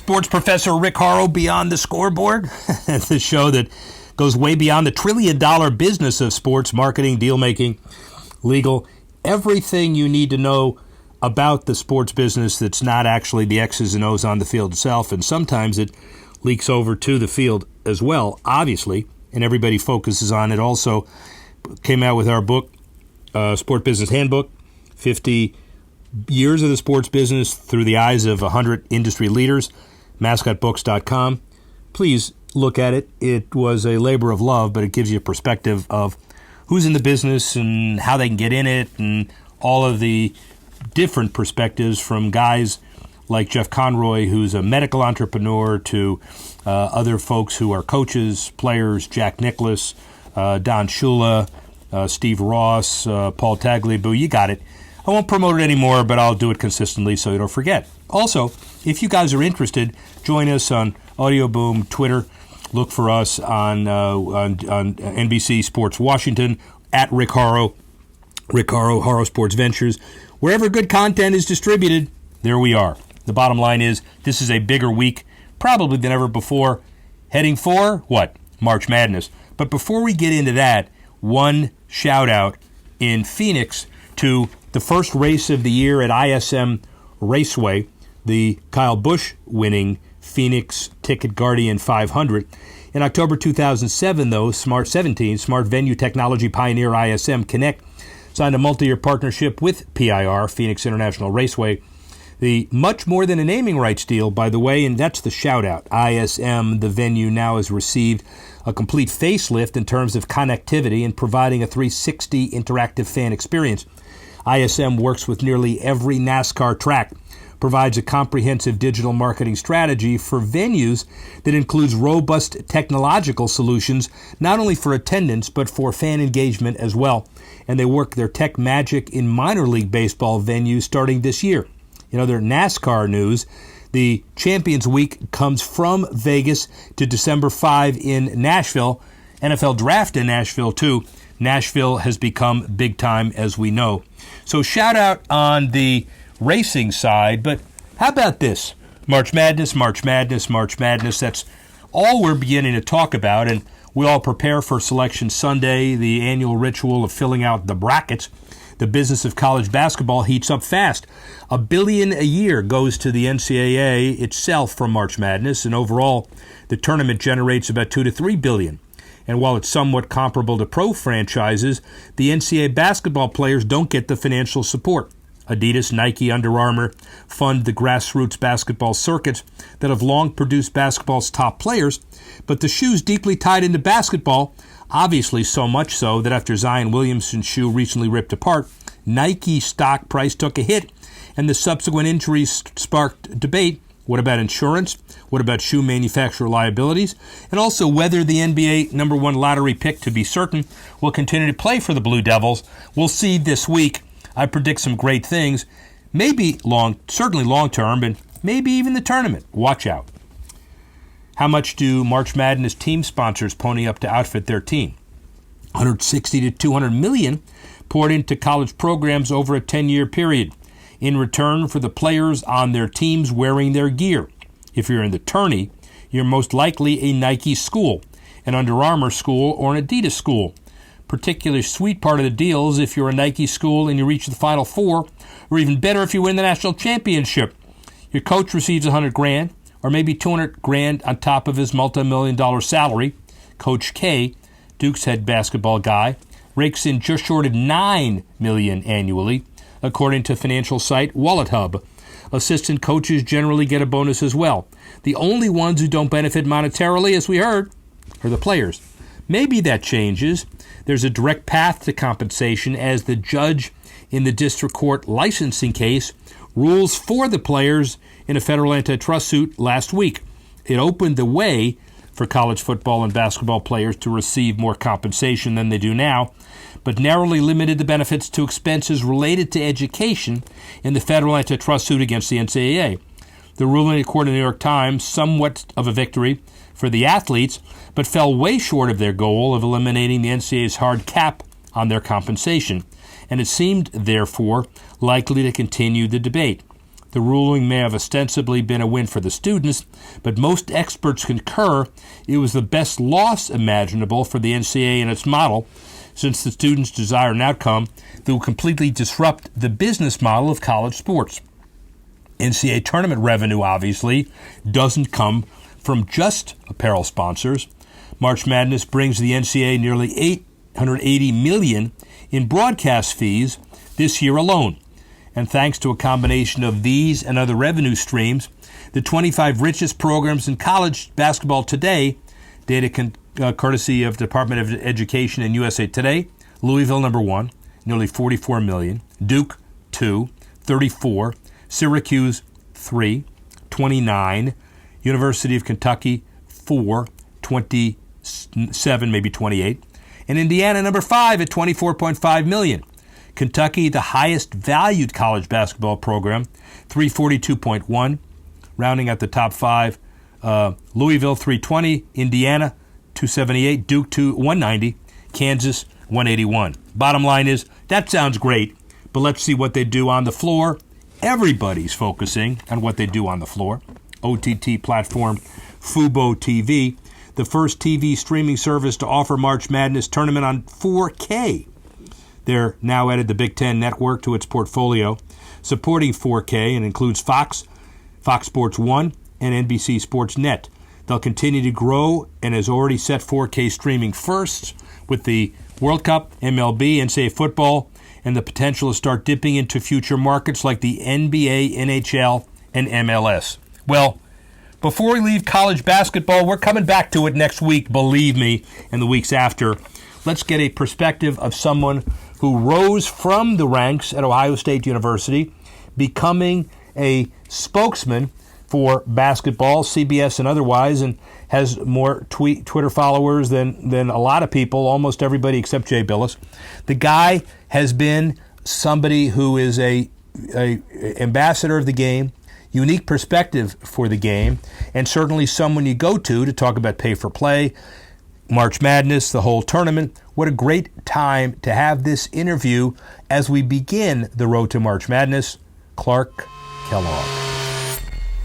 Sports Professor Rick Horrow, Beyond the Scoreboard, the show that goes way beyond the trillion-dollar business of sports, marketing, deal-making, legal, everything you need to know about the sports business that's not actually the X's and O's on the field itself, and sometimes it leaks over to the field as well, obviously, and everybody focuses on it. Also came out with our book, Sport Business Handbook, 50 years of the sports business through the eyes of 100 industry leaders, mascotbooks.com. Please look at it. It was a labor of love, but it gives you a perspective of who's in the business and how they can get in it, and all of the different perspectives from guys like Jeff Conroy, who's a medical entrepreneur, to other folks who are coaches, players, Jack Nicklaus, Don Shula, Steve Ross, Paul Tagliabue. You got it. I won't promote it anymore, but I'll do it consistently so you don't forget. Also, if you guys are interested, join us on Audio Boom, Twitter. Look for us on NBC Sports Washington, at Rick Horrow, Horrow Sports Ventures. Wherever good content is distributed, there we are. The bottom line is, this is a bigger week, probably than ever before, heading for, what? March Madness. But before we get into that, one shout-out in Phoenix to the first race of the year at ISM Raceway, the Kyle Busch winning Phoenix Ticket Guardian 500. In October 2007, though, Smart Venue Technology Pioneer ISM Connect signed a multi-year partnership with PIR, Phoenix International Raceway. The much more than a naming rights deal, by the way, and that's the shout-out. ISM, the venue, now has received a complete facelift in terms of connectivity and providing a 360 interactive fan experience. ISM works with nearly every NASCAR track, provides a comprehensive digital marketing strategy for venues that includes robust technological solutions, not only for attendance, but for fan engagement as well. And they work their tech magic in minor league baseball venues starting this year. In other NASCAR news, the Champions Week comes from Vegas to December 5 in Nashville. NFL Draft in Nashville, too. Nashville has become big time, as we know. So shout out on the racing side, but how about this? March Madness, March Madness, March Madness. That's all we're beginning to talk about, and we all prepare for Selection Sunday, the annual ritual of filling out the brackets. The business of college basketball heats up fast. $1 billion a year goes to the NCAA itself from March Madness, and overall, the tournament generates about $2 to $3 billion. And while it's somewhat comparable to pro franchises, the NCAA basketball players don't get the financial support. Adidas, Nike, Under Armour fund the grassroots basketball circuits that have long produced basketball's top players, but the shoe's deeply tied into basketball, obviously so much so that after Zion Williamson's shoe recently ripped apart, Nike's stock price took a hit, and the subsequent injuries sparked debate. What about insurance? What about shoe manufacturer liabilities? And also whether the NBA number one lottery pick, to be certain, will continue to play for the Blue Devils. We'll see this week. I predict some great things, certainly long-term, and maybe even the tournament. Watch out. How much do March Madness team sponsors pony up to outfit their team? $160 to $200 million poured into college programs over a 10-year period in return for the players on their teams wearing their gear. If you're in the tourney, you're most likely a Nike school, an Under Armour school, or an Adidas school. Particularly sweet part of the deal is if you're a Nike school and you reach the Final Four, or even better if you win the national championship. Your coach receives $100,000, or maybe $200,000 on top of his multi-million-dollar salary. Coach K, Duke's head basketball guy, rakes in just short of $9 million annually, according to financial site Wallet Hub. Assistant coaches generally get a bonus as well. The only ones who don't benefit monetarily, as we heard, are the players. Maybe that changes. There's a direct path to compensation as the judge in the district court licensing case rules for the players in a federal antitrust suit last week. It opened the way for college football and basketball players to receive more compensation than they do now, but narrowly limited the benefits to expenses related to education in the federal antitrust suit against the NCAA. The ruling, according to the New York Times, somewhat of a victory for the athletes, but fell way short of their goal of eliminating the NCAA's hard cap on their compensation, and it seemed, therefore, likely to continue the debate. The ruling may have ostensibly been a win for the students, but most experts concur it was the best loss imaginable for the NCAA and its model, since the students desire an outcome that will completely disrupt the business model of college sports. NCAA tournament revenue, obviously, doesn't come from just apparel sponsors. March Madness brings the NCAA nearly $880 million in broadcast fees this year alone. And thanks to a combination of these and other revenue streams, the 25 richest programs in college basketball today, data courtesy of Department of Education and USA Today: Louisville, number 1, nearly $44 million, Duke, 2, 34, Syracuse, 3, 29, University of Kentucky, 4, 27, maybe 28, and Indiana, number 5, at $24.5 million. Kentucky, the highest valued college basketball program, $342.1, rounding out the top 5. Louisville, $320, Indiana, $278, Duke, $190, Kansas, $181. Bottom line is, that sounds great, but let's see what they do on the floor. Everybody's focusing on what they do on the floor. OTT platform Fubo TV, the first TV streaming service to offer March Madness tournament on 4K. They're now added the Big Ten Network to its portfolio, supporting 4K, and includes Fox, Fox Sports 1, and NBC Sports Net. They'll continue to grow and has already set 4K streaming first with the World Cup, MLB, NCAA football, and the potential to start dipping into future markets like the NBA, NHL, and MLS. Well, before we leave college basketball, we're coming back to it next week, believe me, and the weeks after. Let's get a perspective of someone who rose from the ranks at Ohio State University, becoming a spokesman for basketball, CBS and otherwise, and has more Twitter followers than a lot of people, almost everybody except Jay Billis. The guy has been somebody who is a ambassador of the game, unique perspective for the game, and certainly someone you go to talk about pay for play, March Madness, the whole tournament. What a great time to have this interview as we begin the road to March Madness. Clark Kellogg.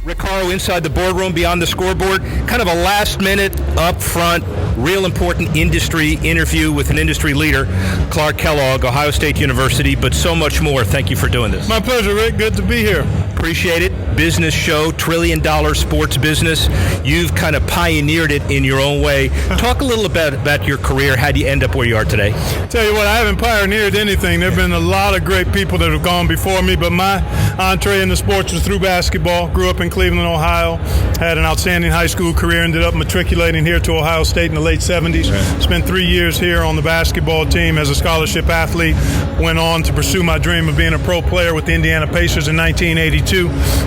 Rick Horrow inside the boardroom, beyond the scoreboard. Kind of a last-minute, up-front, real important industry interview with an industry leader, Clark Kellogg, Ohio State University, but so much more. Thank you for doing this. My pleasure, Rick. Good to be here. Appreciate it. Business show, trillion-dollar sports business. You've kind of pioneered it in your own way. Talk a little about your career. How do you end up where you are today? Tell you what, I haven't pioneered anything. There have been a lot of great people that have gone before me, but my entree into sports was through basketball. Grew up in Cleveland, Ohio. Had an outstanding high school career. Ended up matriculating here to Ohio State in the late 70s. Right. Spent 3 years here on the basketball team as a scholarship athlete. Went on to pursue my dream of being a pro player with the Indiana Pacers in 1982.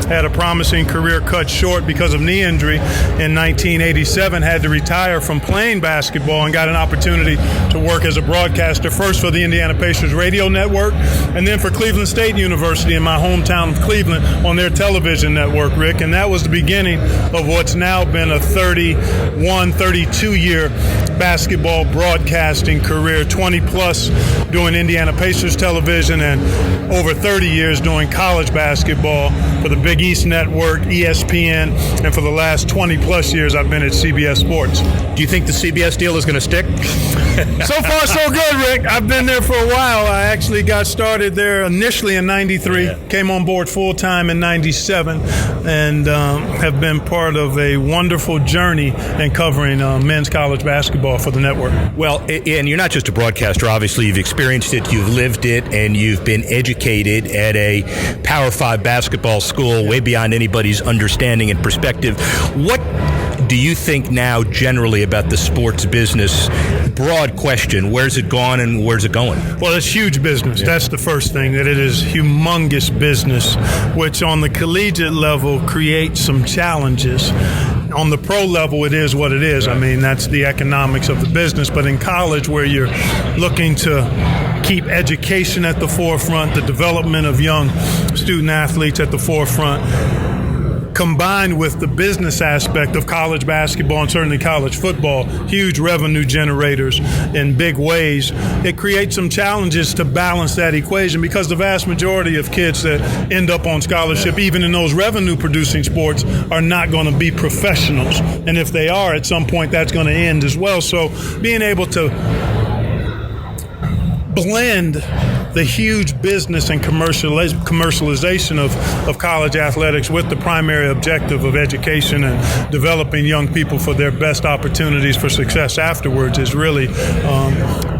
Had a promising career cut short because of knee injury in 1987. Had to retire from playing basketball and got an opportunity to work as a broadcaster, first for the Indiana Pacers radio network and then for Cleveland State University in my hometown of Cleveland on their television network, Rick. And that was the beginning of what's now been a 32-year basketball broadcasting career, 20 plus doing Indiana Pacers television and over 30 years doing college basketball for the Big East Network, ESPN, and for the last 20 plus years I've been at CBS Sports. Do you think the CBS deal is going to stick? So far, so good, Rick. I've been there for a while. I actually got started there initially in 93, came on board full-time in 97, and have been part of a wonderful journey in covering men's college basketball for the network. Well, and you're not just a broadcaster. Obviously, you've experienced it, you've lived it, and you've been educated at a Power 5 basketball school way beyond anybody's understanding and perspective. What do you think now generally about the sports business? Broad question. Where's it gone and where's it going? Well, it's huge business. Yeah. That's the first thing, that it is humongous business, which on the collegiate level creates some challenges. On the pro level, it is what it is. Right. I mean, that's the economics of the business. But in college, where you're looking to keep education at the forefront, the development of young student athletes at the forefront, combined with the business aspect of college basketball and certainly college football, huge revenue generators in big ways, it creates some challenges to balance that equation, because the vast majority of kids that end up on scholarship, even in those revenue-producing sports, are not going to be professionals. And if they are, at some point, that's going to end as well. So being able to blend the huge business and commercialization of college athletics with the primary objective of education and developing young people for their best opportunities for success afterwards is really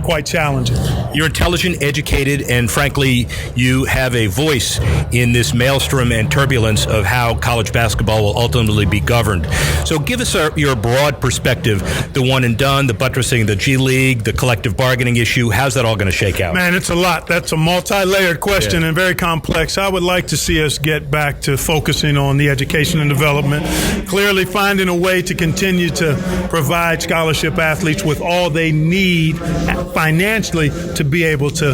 quite challenging. You're intelligent, educated, and frankly, you have a voice in this maelstrom and turbulence of how college basketball will ultimately be governed. So give us your broad perspective, the one and done, the buttressing, the G League, the collective bargaining issue. How's that all going to shake out? Man, it's a lot. That's a multi-layered question and very complex. I would like to see us get back to focusing on the education and development, clearly finding a way to continue to provide scholarship athletes with all they need financially to be able to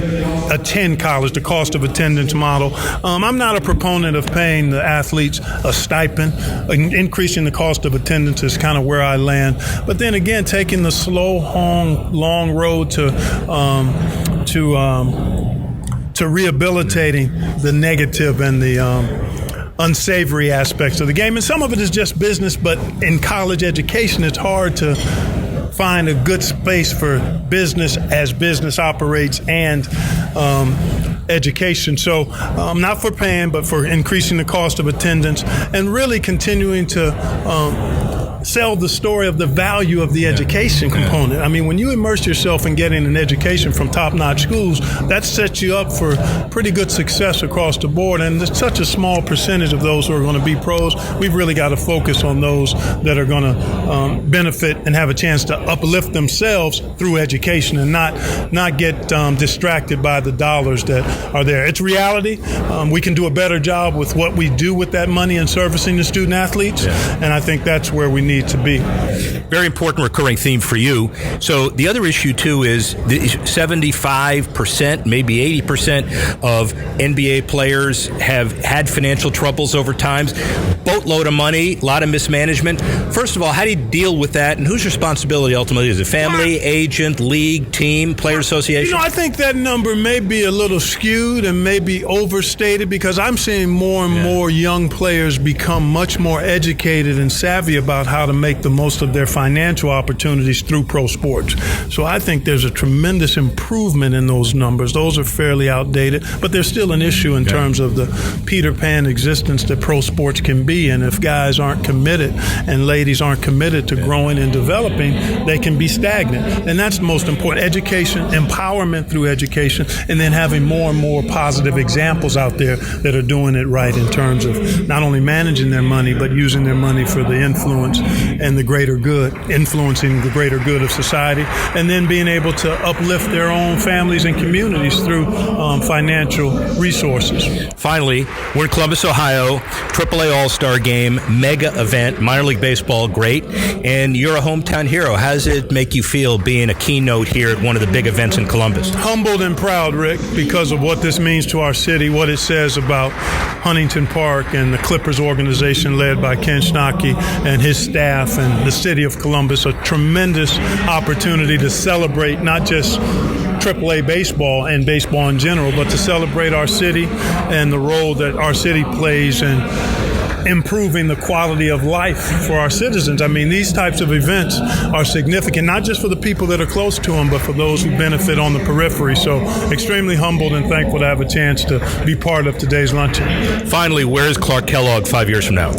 attend college, the cost of attendance model. I'm not a proponent of paying the athletes a stipend. Increasing the cost of attendance is kind of where I land. But then again, taking the slow, long road to rehabilitating the negative and the unsavory aspects of the game. And some of it is just business, but in college education, it's hard to find a good space for business as business operates and education. So not for paying, but for increasing the cost of attendance and really continuing to sell the story of the value of the education component. I mean, when you immerse yourself in getting an education from top-notch schools, that sets you up for pretty good success across the board. And there's such a small percentage of those who are going to be pros. We've really got to focus on those that are going to benefit and have a chance to uplift themselves through education and not get distracted by the dollars that are there. It's reality. We can do a better job with what we do with that money and servicing the student athletes. And I think that's where we need to be. Very important recurring theme for you. So the other issue too is the 75%, maybe 80% of NBA players have had financial troubles over time. Boatload of money, a lot of mismanagement. First of all, how do you deal with that, and whose responsibility ultimately is it? Family, agent, league, team, player association? I think that number may be a little skewed and maybe overstated, because I'm seeing more and more young players become much more educated and savvy about how to make the most of their financial opportunities through pro sports. So I think there's a tremendous improvement in those numbers. Those are fairly outdated, but there's still an issue in terms of the Peter Pan existence that pro sports can be. And if guys aren't committed and ladies aren't committed to growing and developing, they can be stagnant. And that's the most important. Education, empowerment through education, and then having more and more positive examples out there that are doing it right in terms of not only managing their money, but using their money for the influence and the greater good, influencing the greater good of society, and then being able to uplift their own families and communities through financial resources. Finally, we're in Columbus, Ohio, AAA All-Star Game, mega event, minor league baseball, great, and you're a hometown hero. How does it make you feel being a keynote here at one of the big events in Columbus? Humbled and proud, Rick, because of what this means to our city, what it says about Huntington Park and the Clippers organization led by Ken Schnocky and his staff and the city of Columbus. A tremendous opportunity to celebrate not just AAA baseball and baseball in general, but to celebrate our city and the role that our city plays in improving the quality of life for our citizens. I mean, these types of events are significant, not just for the people that are close to them, but for those who benefit on the periphery. So extremely humbled and thankful to have a chance to be part of today's luncheon. Finally, where is Clark Kellogg 5 years from now?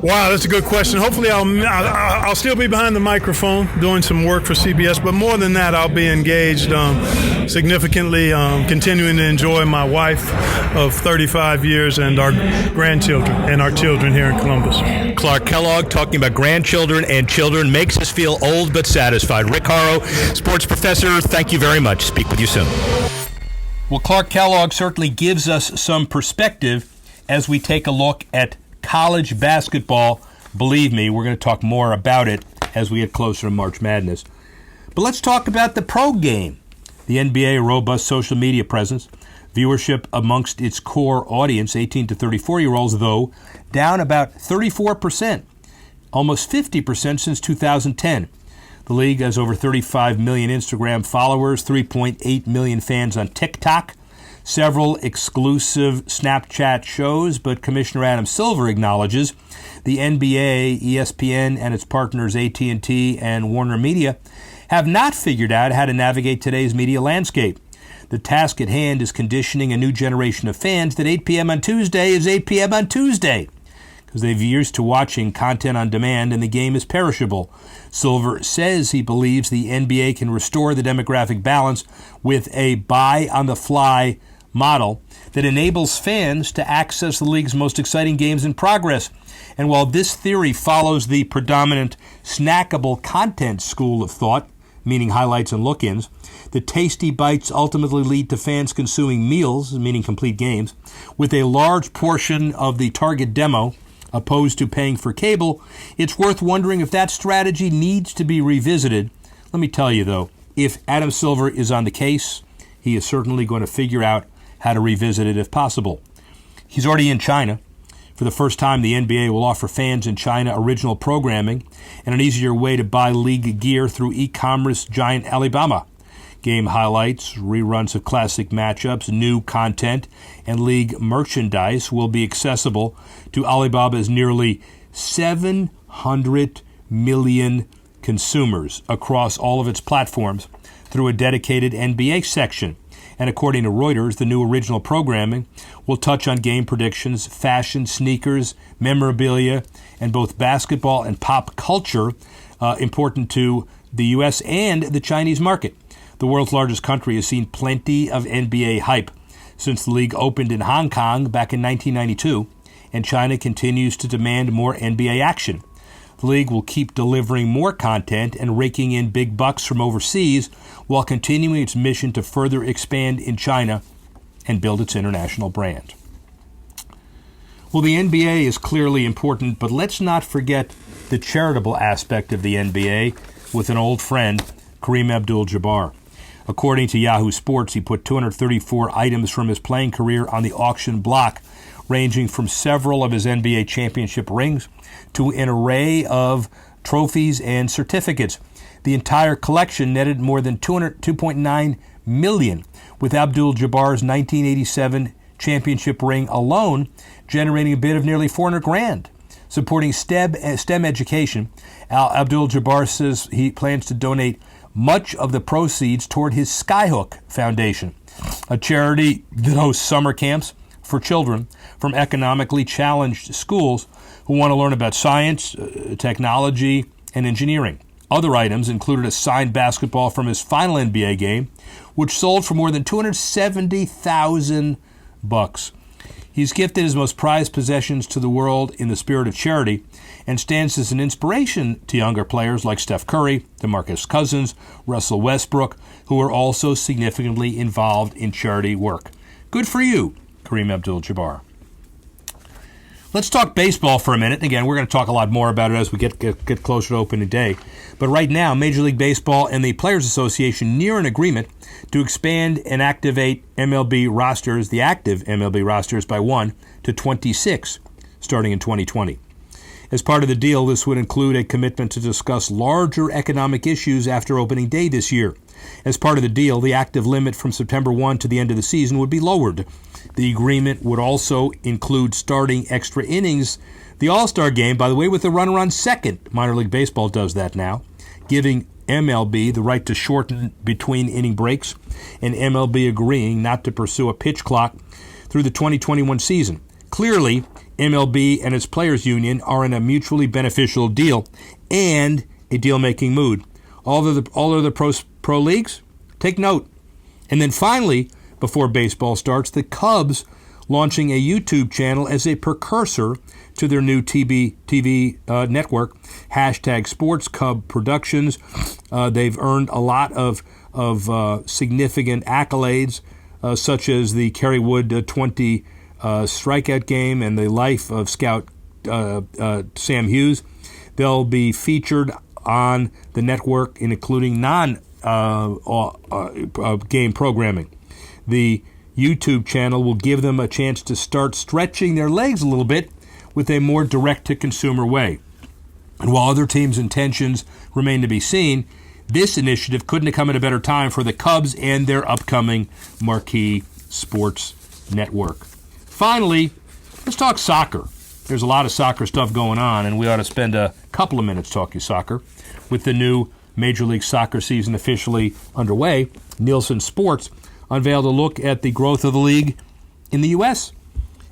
Wow, that's a good question. Hopefully I'll still be behind the microphone doing some work for CBS, but more than that, I'll be engaged significantly, continuing to enjoy my wife of 35 years and our grandchildren and our children here in Columbus. Clark Kellogg talking about grandchildren and children makes us feel old but satisfied. Rick Horrow, sports professor, thank you very much. Speak with you soon. Well, Clark Kellogg certainly gives us some perspective as we take a look at college basketball. Believe me, we're going to talk more about it as we get closer to March Madness. But let's talk about the pro game. The NBA, a robust social media presence. Viewership amongst its core audience, 18 to 34-year-olds, though, down about 34%, almost 50% since 2010. The league has over 35 million Instagram followers, 3.8 million fans on TikTok, several exclusive Snapchat shows, but Commissioner Adam Silver acknowledges the NBA, ESPN, and its partners AT&T and Warner Media have not figured out how to navigate today's media landscape. The task at hand is conditioning a new generation of fans that 8 p.m. on Tuesday is 8 p.m. on Tuesday, because they've used to watching content on demand and the game is perishable. Silver says he believes the NBA can restore the demographic balance with a buy-on-the-fly model that enables fans to access the league's most exciting games in progress. And while this theory follows the predominant snackable content school of thought, meaning highlights and look-ins, the tasty bites ultimately lead to fans consuming meals, meaning complete games, with a large portion of the target demo opposed to paying for cable. It's worth wondering if that strategy needs to be revisited. Let me tell you, though, if Adam Silver is on the case, he is certainly going to figure out how to revisit it if possible. He's already in China. For the first time, the NBA will offer fans in China original programming and an easier way to buy league gear through e-commerce giant Alibaba. Game highlights, reruns of classic matchups, new content, and league merchandise will be accessible to Alibaba's nearly 700 million consumers across all of its platforms through a dedicated NBA section. And according to Reuters, the new original programming will touch on game predictions, fashion, sneakers, memorabilia, and both basketball and pop culture important to the U.S. and the Chinese market. The world's largest country has seen plenty of NBA hype since the league opened in Hong Kong back in 1992, and China continues to demand more NBA action. The league will keep delivering more content and raking in big bucks from overseas while continuing its mission to further expand in China and build its international brand. Well, the NBA is clearly important, but let's not forget the charitable aspect of the NBA with an old friend, Kareem Abdul-Jabbar. According to Yahoo Sports, he put 234 items from his playing career on the auction block, ranging from several of his NBA championship rings to an array of trophies and certificates. The entire collection netted more than $2.9 million, with Abdul-Jabbar's 1987 championship ring alone generating a bid of nearly $400,000. Supporting STEM education, Abdul-Jabbar says he plans to donate much of the proceeds toward his Skyhook Foundation, a charity that hosts summer camps for children from economically challenged schools who want to learn about science, technology, and engineering. Other items included a signed basketball from his final NBA game, which sold for more than $270,000. He's gifted his most prized possessions to the world in the spirit of charity and stands as an inspiration to younger players like Steph Curry, DeMarcus Cousins, Russell Westbrook, who are also significantly involved in charity work. Good for you, Kareem Abdul-Jabbar. Let's talk baseball for a minute. Again, we're going to talk a lot more about it as we get closer to opening day. But right now, Major League Baseball and the Players Association near an agreement to expand and activate MLB rosters, the active MLB rosters, by 1 to 26, starting in 2020. As part of the deal, this would include a commitment to discuss larger economic issues after opening day this year. As part of the deal, the active limit from September 1 to the end of the season would be lowered. The agreement would also include starting extra innings. The All-Star game, by the way, with a runner on second. Minor League Baseball does that now, giving MLB the right to shorten between inning breaks, and MLB agreeing not to pursue a pitch clock through the 2021 season. Clearly, MLB and its players' union are in a mutually beneficial deal and a deal-making mood. All other pro leagues, take note. And then finally, before baseball starts, the Cubs launching a YouTube channel as a precursor to their new TV network, #SportsCub Productions. They've earned a lot of significant accolades, such as the Kerry Wood 20 strikeout game and the life of Scout Sam Hughes. They'll be featured on the network, including non-game programming. The YouTube channel will give them a chance to start stretching their legs a little bit with a more direct-to-consumer way. And while other teams' intentions remain to be seen, this initiative couldn't have come at a better time for the Cubs and their upcoming marquee sports network. Finally, let's talk soccer. There's a lot of soccer stuff going on, and we ought to spend a couple of minutes talking soccer. With the new Major League Soccer season officially underway, Nielsen Sports unveiled a look at the growth of the league in the U.S.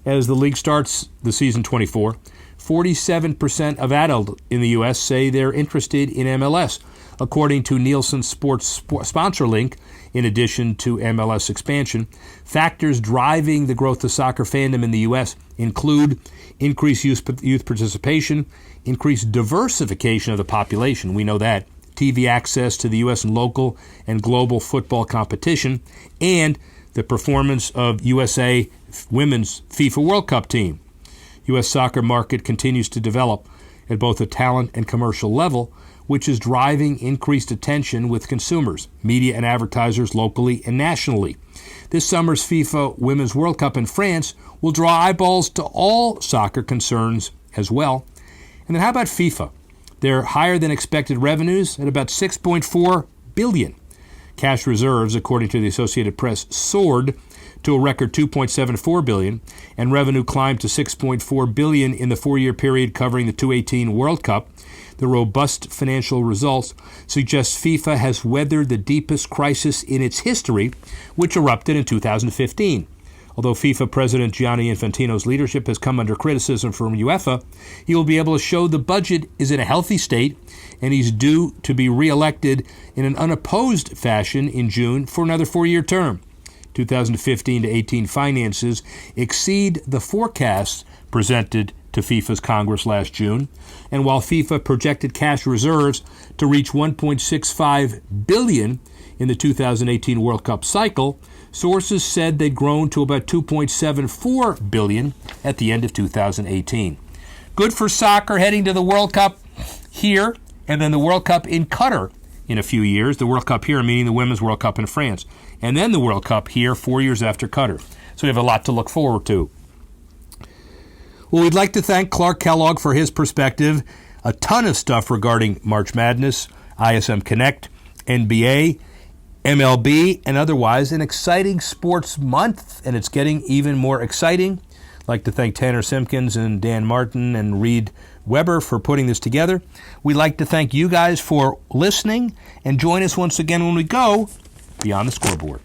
As the league starts the season 24, 47% of adults in the U.S. say they're interested in MLS, according to Nielsen Sports sponsor link. In addition to MLS expansion, factors driving the growth of soccer fandom in the U.S. include increased youth participation, increased diversification of the population, we know that, TV access to the U.S. and local and global football competition, and the performance of USA Women's FIFA World Cup team. U.S. soccer market continues to develop at both a talent and commercial level, which is driving increased attention with consumers, media and advertisers locally and nationally. This summer's FIFA Women's World Cup in France will draw eyeballs to all soccer concerns as well. And then how about FIFA? They're higher than expected revenues at about $6.4 billion. Cash reserves, according to the Associated Press, soared to a record $2.74 billion, and revenue climbed to $6.4 billion in the 4-year period covering the 2018 World Cup. The robust financial results suggest FIFA has weathered the deepest crisis in its history, which erupted in 2015. Although FIFA President Gianni Infantino's leadership has come under criticism from UEFA, he will be able to show the budget is in a healthy state, and he's due to be reelected in an unopposed fashion in June for another 4-year term. 2015 to 18 finances exceed the forecasts presented to FIFA's Congress last June, and while FIFA projected cash reserves to reach $1.65 billion in the 2018 World Cup cycle, sources said they'd grown to about $2.74 billion at the end of 2018. Good for soccer heading to the World Cup here, and then the World Cup in Qatar in a few years. The World Cup here meaning the Women's World Cup in France, and then the World Cup here 4 years after Qatar. So we have a lot to look forward to. Well, we'd like to thank Clark Kellogg for his perspective. A ton of stuff regarding March Madness, ISM Connect, NBA, MLB, and otherwise. An exciting sports month, and it's getting even more exciting. I'd like to thank Tanner Simpkins and Dan Martin and Reed Weber for putting this together. We'd like to thank you guys for listening, and join us once again when we go Beyond the Scoreboard.